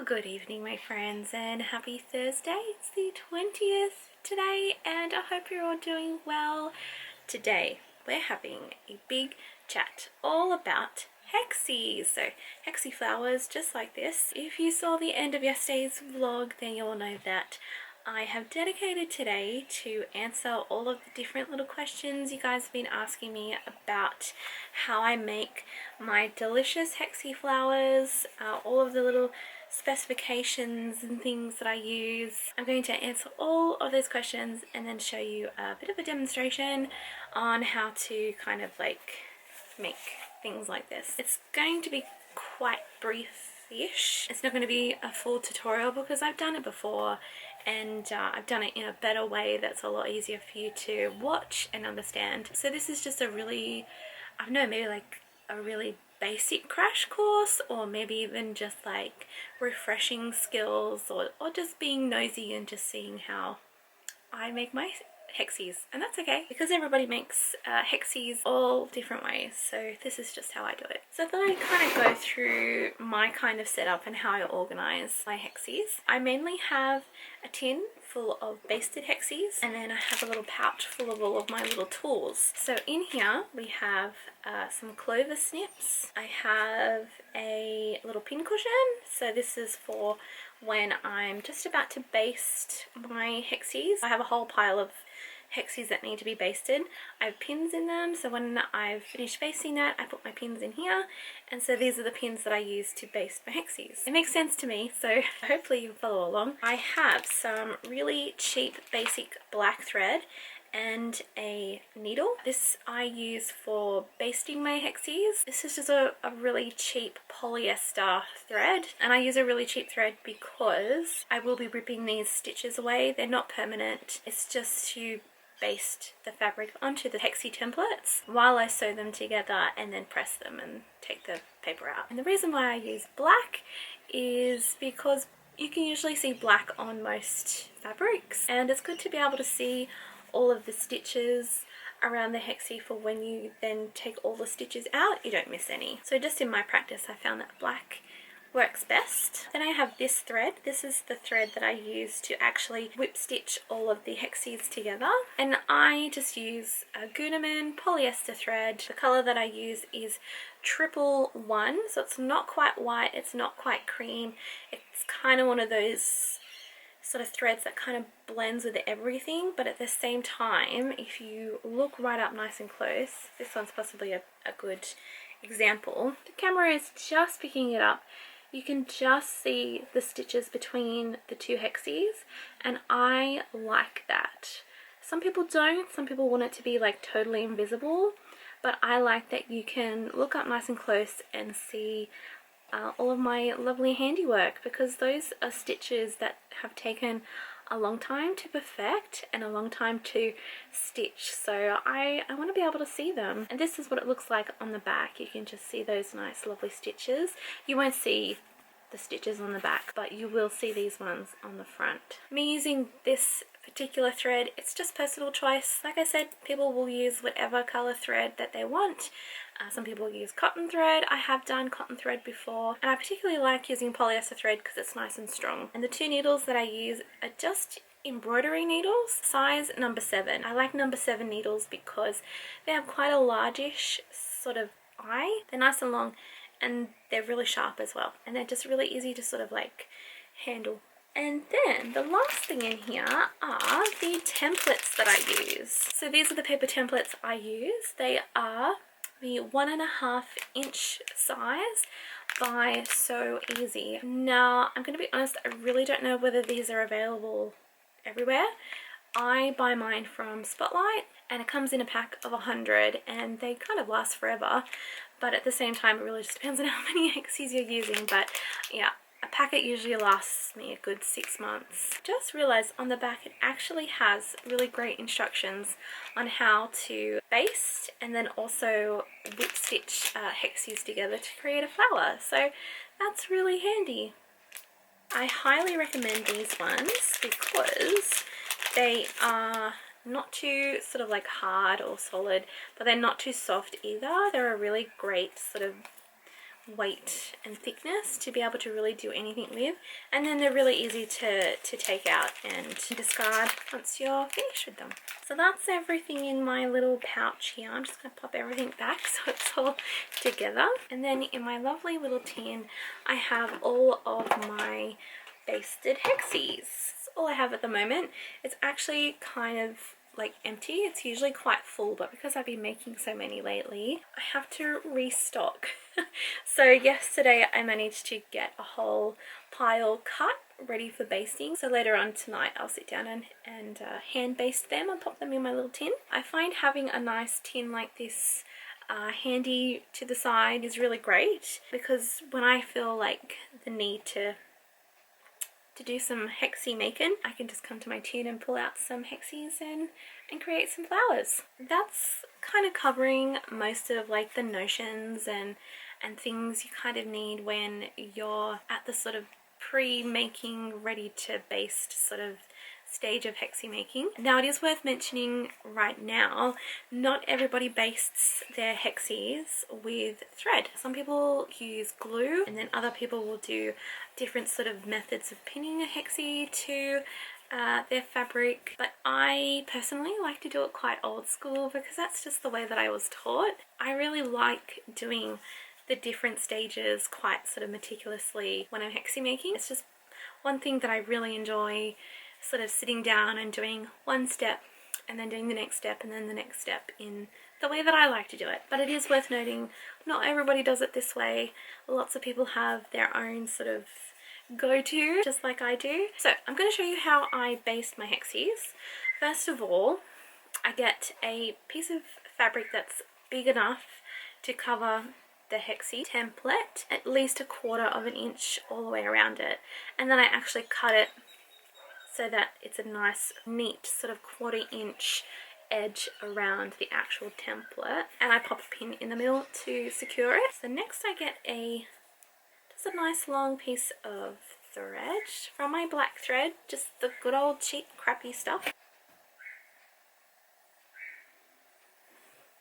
Good evening my friends, and happy Thursday. It's the 20th today and I hope you're all doing well. Today we're having a big chat all about Hexies. So Hexi flowers just like this. If you saw the end of yesterday's vlog, then you'll know that I have dedicated today to answer all of the different little questions you guys have been asking me about how I make my delicious Hexi flowers, all of the little specifications and things that I use. I'm going to answer all of those questions and then show you a bit of a demonstration on how to kind of like make things like this. It's going to be quite brief-ish. It's not going to be a full tutorial because I've done it before and I've done it in a better way that's a lot easier for you to watch and understand. So this is just a really, I don't know, maybe like a really basic crash course, or maybe even just like refreshing skills, or just being nosy and just seeing how I make my Hexies. And that's okay because everybody makes Hexies all different ways, so this is just how I do it. So I thought I'd kind of go through my kind of setup and how I organize my Hexies. I mainly have a tin full of basted Hexies, and then I have a little pouch full of all of my little tools. So in here we have some clover snips. I have a little pin cushion, so this is for when I'm just about to baste my Hexies. I have a whole pile of Hexies that need to be basted. I have pins in them, so when I've finished basting that, I put my pins in here, and so these are the pins that I use to baste my Hexies. It makes sense to me, so hopefully you follow along. I have some really cheap basic black thread and a needle. This I use for basting my Hexies. This is just a really cheap polyester thread, and I use a really cheap thread because I will be ripping these stitches away. They're not permanent. It's just to baste the fabric onto the Hexi templates while I sew them together and then press them and take the paper out. And the reason why I use black is because you can usually see black on most fabrics, and it's good to be able to see all of the stitches around the Hexi for when you then take all the stitches out, you don't miss any. So just in my practice I found that black works best. Then I have this thread. This is the thread that I use to actually whip stitch all of the Hexies together, and I just use a Gunaman polyester thread. The color that I use is 111, so it's not quite white, it's not quite cream, it's kind of one of those sort of threads that kind of blends with everything, but at the same time, if you look right up nice and close, this one's possibly a good example. The camera is just picking it up. You can just see the stitches between the two Hexies, and I like that. Some people don't. Some people want it to be like totally invisible, but I like that you can look up nice and close and see all of my lovely handiwork, because those are stitches that have taken a long time to perfect and a long time to stitch, so I want to be able to see them. And this is what it looks like on the back. You can just see those nice lovely stitches. You won't see the stitches on the back, but you will see these ones on the front. Me using this particular thread, it's just personal choice. Like I said, people will use whatever color thread that they want. Some people use cotton thread. I have done cotton thread before, and I particularly like using polyester thread because it's nice and strong. And the two needles that I use are just embroidery needles, size number 7. I like number 7 needles because they have quite a largish sort of eye. They're nice and long, and they're really sharp as well, and they're just really easy to sort of like handle. And then the last thing in here are the templates that I use. So these are the paper templates I use. They are the 1.5 inch size by So Easy. Now I'm going to be honest, I really don't know whether these are available everywhere. I buy mine from Spotlight, and it comes in a pack of 100, and they kind of last forever, but at the same time it really just depends on how many Hexies you're using. But yeah, a packet usually lasts me a good 6 months. Just realized on the back it actually has really great instructions on how to baste and then also whip stitch Hexies together to create a flower, so that's really handy. I highly recommend these ones because they are not too sort of like hard or solid, but they're not too soft either. They're a really great sort of weight and thickness to be able to really do anything with, and then they're really easy to take out and discard once you're finished with them. So that's everything in my little pouch here. I'm just going to pop everything back so it's all together. And then in my lovely little tin I have all of my basted Hexies. That's all I have at the moment. It's actually kind of like empty. It's usually quite full, but because I've been making so many lately, I have to restock. So yesterday I managed to get a whole pile cut ready for basting. So later on tonight I'll sit down and hand baste them and pop them in my little tin. I find having a nice tin like this handy to the side is really great, because when I feel like the need to do some hexie making, I can just come to my tin and pull out some Hexies and create some flowers. That's kind of covering most of like the notions and things you kind of need when you're at the sort of pre-making, ready to baste sort of stage of hexie making. Now it is worth mentioning right now, not everybody bastes their Hexies with thread. Some people use glue, and then other people will do different sort of methods of pinning a Hexie to their fabric, but I personally like to do it quite old school because that's just the way that I was taught. I really like doing the different stages quite sort of meticulously when I'm hexie making. It's just one thing that I really enjoy, sort of sitting down and doing one step and then doing the next step and then the next step in the way that I like to do it. But it is worth noting, not everybody does it this way. Lots of people have their own sort of go-to, just like I do. So I'm going to show you how I baste my Hexies. First of all, I get a piece of fabric that's big enough to cover the Hexie template, at least 1/4 inch all the way around it, and then I actually cut it so that it's a nice neat sort of 1/4 inch edge around the actual template, and I pop a pin in the middle to secure it. So next I get just a nice long piece of thread from my black thread, just the good old cheap crappy stuff.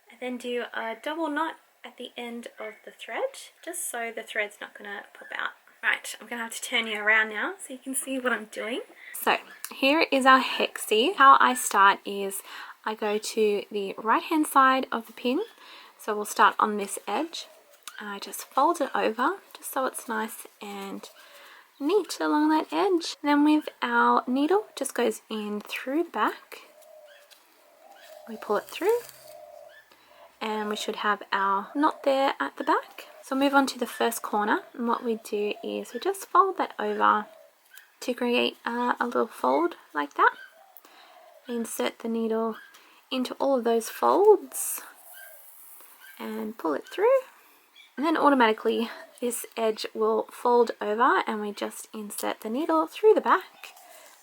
I then do a double knot at the end of the thread, just so the thread's not gonna pop out. Right, I'm gonna have to turn you around now so you can see what I'm doing. So here is our Hexie. How I start is I go to the right hand side of the pin, so we'll start on this edge. I just fold it over just so it's nice and neat along that edge. Then with our needle, just goes in through the back. We pull it through and we should have our knot there at the back. So move on to the first corner, and what we do is we just fold that over to create a little fold like that. Insert the needle into all of those folds and pull it through, and then automatically this edge will fold over and we just insert the needle through the back,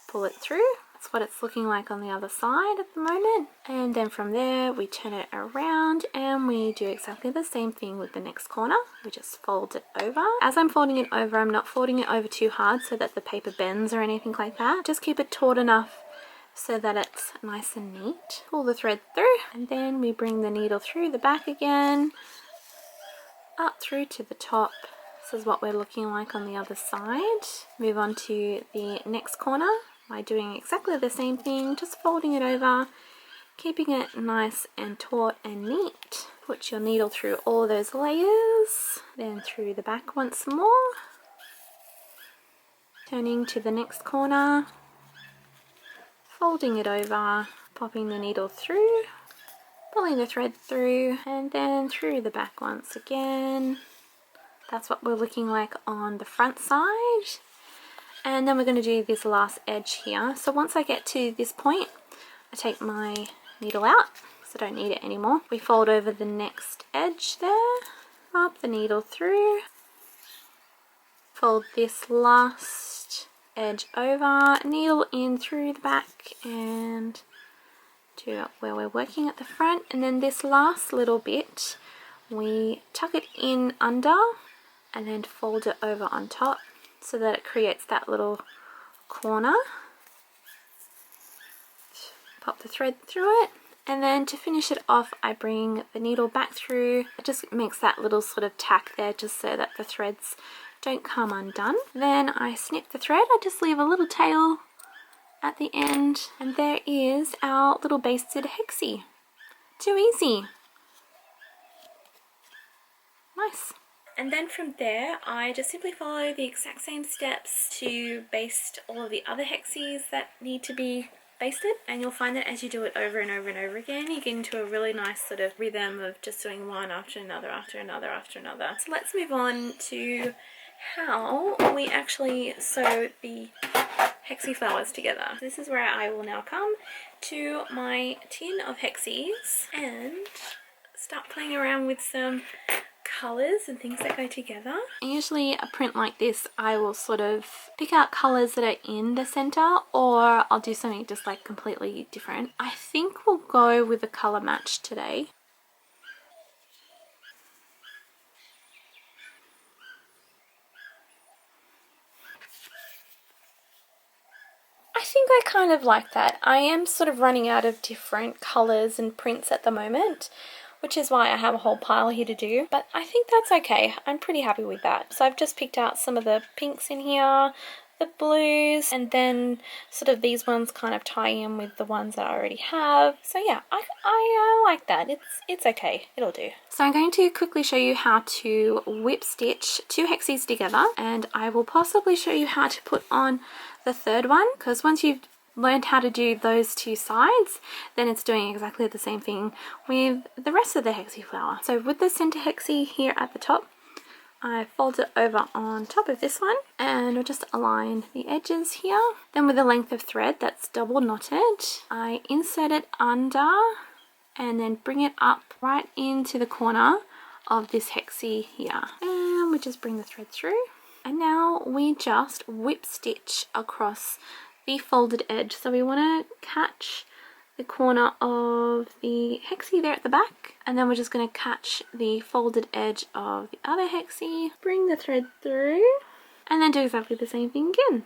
pull it through. That's what it's looking like on the other side at the moment, and then from there we turn it around and we do exactly the same thing with the next corner. We just fold it over. As I'm folding it over, I'm not folding it over too hard so that the paper bends or anything like that. Just keep it taut enough so that it's nice and neat. Pull the thread through, and then we bring the needle through the back again, up through to the top. This is what we're looking like on the other side. Move on to the next corner by doing exactly the same thing, just folding it over, keeping it nice and taut and neat. Put your needle through all those layers, then through the back once more. Turning to the next corner, folding it over, popping the needle through, pulling the thread through, and then through the back once again. That's what we're looking like on the front side. And then we're going to do this last edge here. So once I get to this point, I take my needle out because I don't need it anymore. We fold over the next edge there, pop the needle through, fold this last edge over, needle in through the back and to where we're working at the front, and then this last little bit we tuck it in under and then fold it over on top so that it creates that little corner. Pop the thread through it And then to finish it off, I bring the needle back through. It just makes that little sort of tack there just so that the threads don't come undone. Then I snip the thread. I just leave a little tail at the end, and there is our little basted hexie. Too easy. Nice. And then from there, I just simply follow the exact same steps to baste all of the other hexies that need to be basted, and you'll find that as you do it over and over and over again, you get into a really nice sort of rhythm of just doing one after another after another after another. So let's move on to how we actually sew the hexie flowers together. This is where I will now come to my tin of hexies and start playing around with some colours and things that go together. And usually a print like this, I will sort of pick out colours that are in the centre, or I'll do something just like completely different. I think we'll go with a colour match today. I think I kind of like that. I am sort of running out of different colours and prints at the moment, which is why I have a whole pile here to do, but I think that's okay. I'm pretty happy with that. So I've just picked out some of the pinks in here, the blues, and then sort of these ones kind of tie in with the ones that I already have. So yeah, I like that. It's okay. It'll do. So I'm going to quickly show you how to whip stitch 2 hexies together, and I will possibly show you how to put on the third one, because once you've learned how to do those 2 sides, then it's doing exactly the same thing with the rest of the hexie flower. So with the center hexie here at the top, I fold it over on top of this one, and we'll just align the edges here. Then with a length of thread that's double knotted, I insert it under and then bring it up right into the corner of this hexie here, and we just bring the thread through, and now we just whip stitch across the folded edge. So we want to catch the corner of the hexie there at the back, and then we're just going to catch the folded edge of the other hexie, bring the thread through, and then do exactly the same thing again.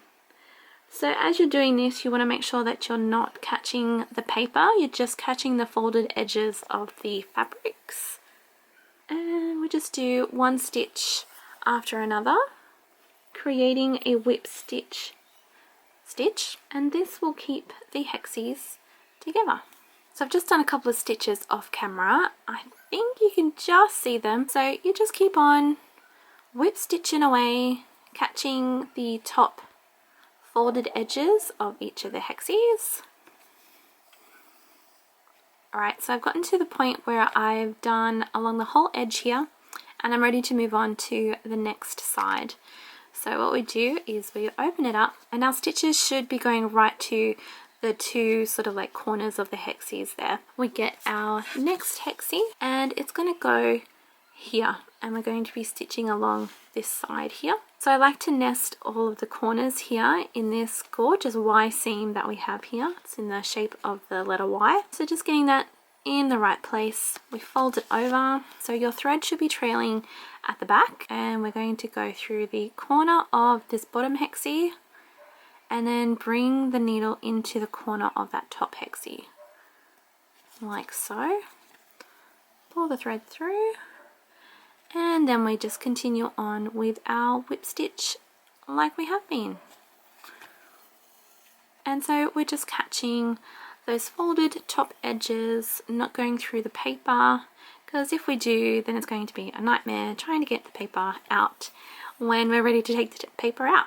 So as you're doing this, you want to make sure that you're not catching the paper, you're just catching the folded edges of the fabrics. And we just do one stitch after another, creating a whip stitch, and this will keep the hexies together. So I've just done a couple of stitches off camera. I think you can just see them. So you just keep on whip stitching away, catching the top folded edges of each of the hexies. Alright, so I've gotten to the point where I've done along the whole edge here, and I'm ready to move on to the next side. So what we do is we open it up, and our stitches should be going right to the 2 sort of like corners of the hexies there. We get our next hexie, and it's going to go here, and we're going to be stitching along this side here. So I like to nest all of the corners here in this gorgeous Y seam that we have here. It's in the shape of the letter Y. So just getting that in the right place, we fold it over, so your thread should be trailing at the back, and we're going to go through the corner of this bottom hexie and then bring the needle into the corner of that top hexie, like so. Pull the thread through, and then we just continue on with our whip stitch like we have been. And so we're just catching those folded top edges, not going through the paper, because if we do, then it's going to be a nightmare trying to get the paper out when we're ready to take the paper out.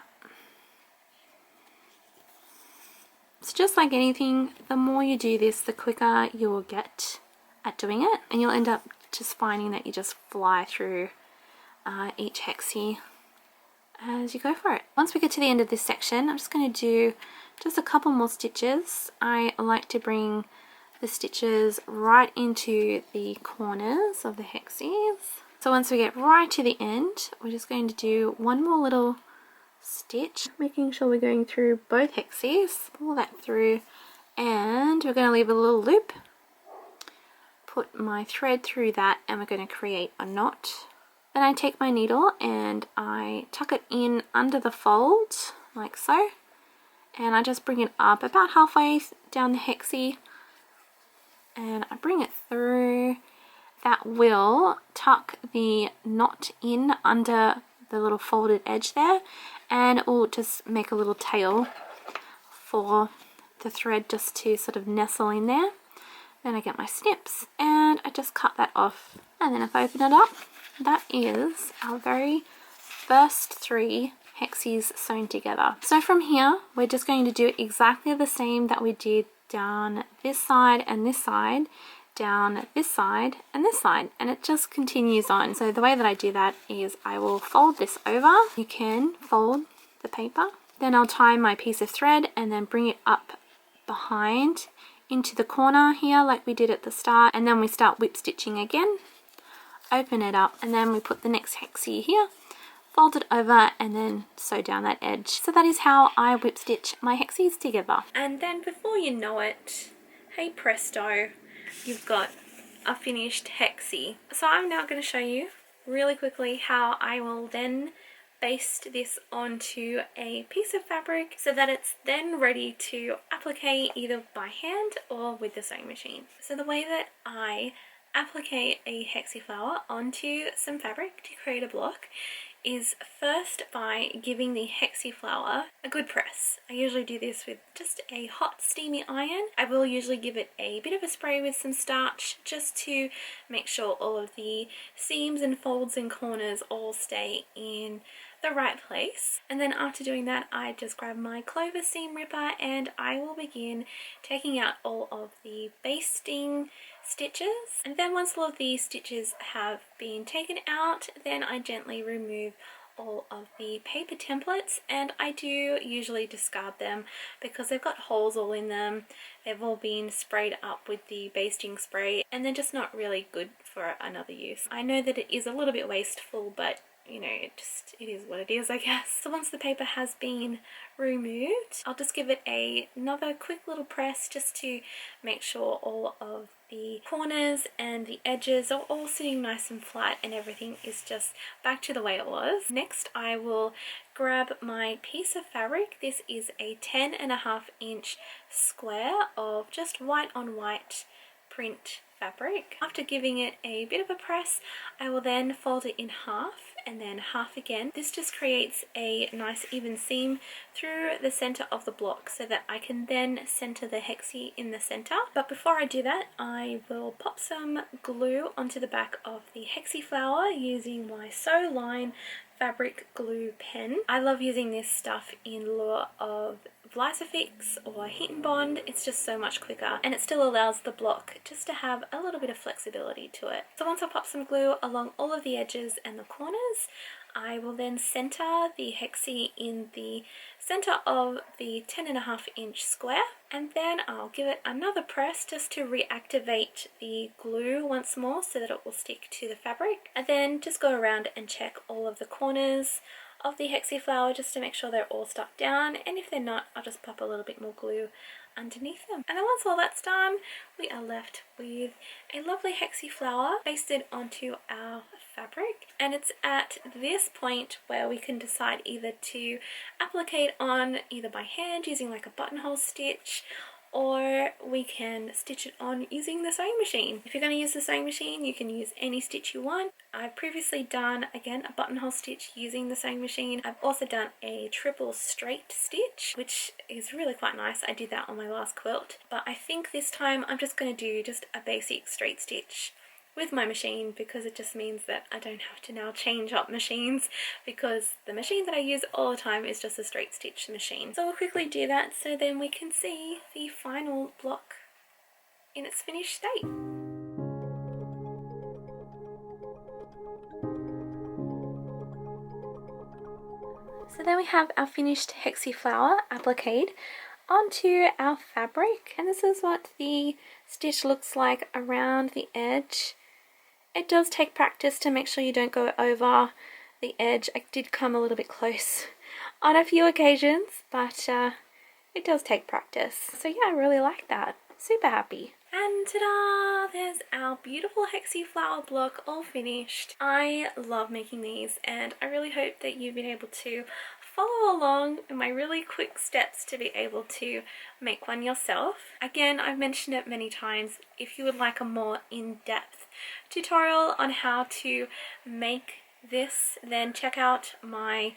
So just like anything, the more you do this, the quicker you will get at doing it, and you'll end up just finding that you just fly through each hexie as you go for it. Once we get to the end of this section, I'm just going to do just a couple more stitches. I like to bring the stitches right into the corners of the hexies. So once we get right to the end, we're just going to do one more little stitch, making sure we're going through both hexies. Pull that through, and we're going to leave a little loop. Put my thread through that, and we're going to create a knot. Then I take my needle and I tuck it in under the fold, like so. And I just bring it up about halfway down the hexie, and I bring it through. That will tuck the knot in under the little folded edge there, and it will just make a little tail for the thread just to sort of nestle in there. Then I get my snips and I just cut that off, and then if I open it up, that is our very first 3 hexies sewn together. So from here we're just going to do exactly the same that we did down this side and this side, down this side and this side, and it just continues on. So the way that I do that is I will fold this over. You can fold the paper, then I'll tie my piece of thread and then bring it up behind into the corner here like we did at the start, and then we start whip stitching again. Open it up and then we put the next hexie here, fold it over and then sew down that edge. So that is how I whip stitch my hexies together. And then before you know it, hey presto, you've got a finished hexie. So I'm now going to show you really quickly how I will then baste this onto a piece of fabric so that it's then ready to applicate either by hand or with the sewing machine. So the way that I applicate a hexie flower onto some fabric to create a block is first by giving the hexie flower a good press. I usually do this with just a hot steamy iron. I will usually give it a bit of a spray with some starch just to make sure all of the seams and folds and corners all stay in the right place. And then after doing that, I just grab my clover seam ripper and I will begin taking out all of the basting stitches. And then once all of these stitches have been taken out, then I gently remove all of the paper templates, and I do usually discard them because they've got holes all in them. They've all been sprayed up with the basting spray and they're just not really good for another use. I know that it is a little bit wasteful, but you know, it is what it is, I guess. So once the paper has been removed, I'll just give it another quick little press just to make sure all of the corners and the edges are all sitting nice and flat and everything is just back to the way it was. Next, I will grab my piece of fabric. This is a 10.5-inch square of just white on white print fabric. After giving it a bit of a press, I will then fold it in half and then half again. This just creates a nice even seam through the center of the block so that I can then center the hexie in the center. But before I do that, I will pop some glue onto the back of the hexie flower using my Sew Line fabric glue pen. I love using this stuff in lieu of Vlisifix or Heat and Bond. It's just so much quicker and it still allows the block just to have a little bit of flexibility to it. So once I pop some glue along all of the edges and the corners, I will then center the hexie in the center of the 10.5-inch square, and then I'll give it another press just to reactivate the glue once more so that it will stick to the fabric, and then just go around and check all of the corners of the hexie flower just to make sure they're all stuck down, and if they're not, I'll just pop a little bit more glue underneath them. And then once all that's done, we are left with a lovely hexie flower basted onto our fabric. And it's at this point where we can decide either to applicate on either by hand using like a buttonhole stitch, or we can stitch it on using the sewing machine. If you're going to use the sewing machine, you can use any stitch you want. I've previously done, again, a buttonhole stitch using the sewing machine. I've also done a triple straight stitch, which is really quite nice. I did that on my last quilt. But I think this time I'm just going to do just a basic straight stitch with my machine, because it just means that I don't have to now change up machines, because the machine that I use all the time is just a straight stitch machine. So we'll quickly do that so then we can see the final block in its finished state. So there we have our finished hexie flower appliqued onto our fabric, and this is what the stitch looks like around the edge. It does take practice to make sure you don't go over the edge. I did come a little bit close on a few occasions, but it does take practice. So yeah, I really like that. Super happy. And ta-da! There's our beautiful hexie flower block all finished. I love making these, and I really hope that you've been able to follow along in my really quick steps to be able to make one yourself. Again, I've mentioned it many times, if you would like a more in-depth tutorial on how to make this, then check out my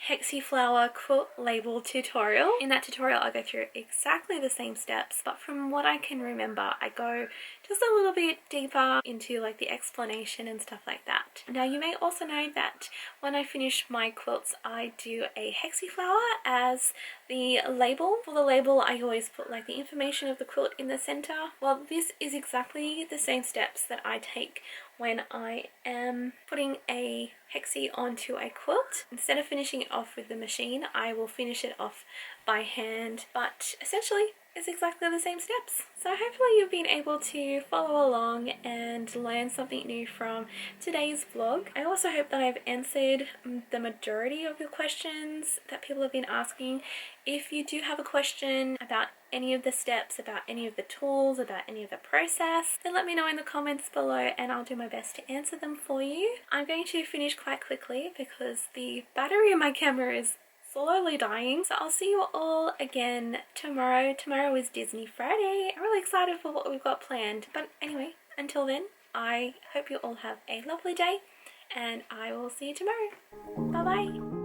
Hexi flower quilt label tutorial. In that tutorial I go through exactly the same steps, but from what I can remember I go just a little bit deeper into like the explanation and stuff like that. Now you may also know that when I finish my quilts I do a Hexi flower as the label. For the label I always put like the information of the quilt in the center. Well, this is exactly the same steps that I take when I am putting a Hexi onto a quilt. Instead of finishing it off with the machine, I will finish it off by hand, but essentially it's exactly the same steps. So hopefully you've been able to follow along and learn something new from today's vlog. I also hope that I've answered the majority of your questions that people have been asking. If you do have a question about any of the steps, about any of the tools, about any of the process, then let me know in the comments below and I'll do my best to answer them for you. I'm going to finish quite quickly because the battery in my camera is slowly dying. So I'll see you all again tomorrow. Tomorrow is Disney Friday. I'm really excited for what we've got planned. But anyway, until then, I hope you all have a lovely day and I will see you tomorrow. Bye bye.